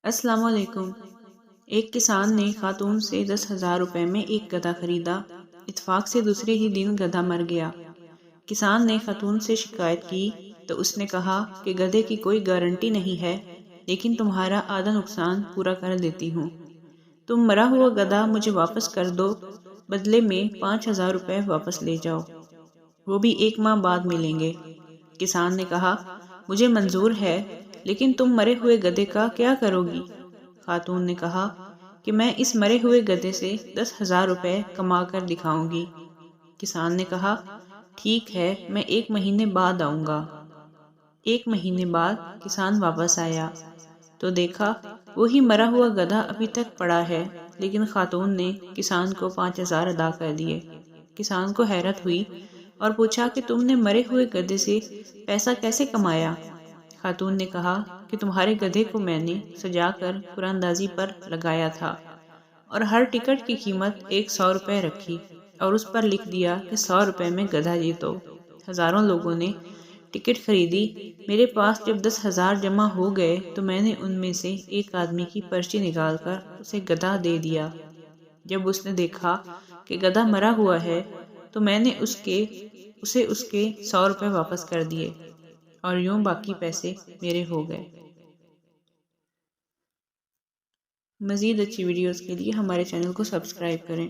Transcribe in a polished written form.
السلام علیکم۔ ایک کسان نے خاتون سے 10,000 روپے میں ایک گدھا خریدا۔ اتفاق سے دوسرے ہی دن گدھا مر گیا۔ کسان نے خاتون سے شکایت کی تو اس نے کہا کہ گدھے کی کوئی گارنٹی نہیں ہے، لیکن تمہارا آدھا نقصان پورا کر دیتی ہوں۔ تم مرا ہوا گدھا مجھے واپس کر دو، بدلے میں 5,000 روپے واپس لے جاؤ، وہ بھی 1 ماہ بعد ملیں گے۔ کسان نے کہا مجھے منظور ہے، لیکن تم مرے ہوئے گدھے کا کیا کرو گی؟ خاتون نے کہا کہ میں اس مرے ہوئے گدھے سے 10,000 روپے کما کر دکھاؤں گی۔ کسان نے کہا ٹھیک ہے، میں 1 مہینے بعد آؤں گا۔ 1 مہینے بعد کسان واپس آیا تو دیکھا وہی مرا ہوا گدھا ابھی تک پڑا ہے، لیکن خاتون نے کسان کو 5,000 ادا کر دیے۔ کسان کو حیرت ہوئی اور پوچھا کہ تم نے مرے ہوئے گدھے سے پیسہ کیسے کمایا؟ خاتون نے کہا کہ تمہارے گدھے کو میں نے سجا کر قرآن اندازی پر لگایا تھا اور ہر ٹکٹ کی قیمت 100 روپے رکھی اور اس پر لکھ دیا کہ 100 روپے میں گدھا جیتو۔ ہزاروں لوگوں نے ٹکٹ خریدی۔ میرے پاس جب 10,000 جمع ہو گئے تو میں نے ان میں سے ایک آدمی کی پرچی نکال کر اسے گدھا دے دیا۔ جب اس نے دیکھا کہ گدھا مرا ہوا ہے تو میں نے اسے اس کے 100 روپے واپس کر دیے اور یوں باقی پیسے میرے ہو گئے۔ مزید اچھی ویڈیوز کے لیے ہمارے چینل کو سبسکرائب کریں۔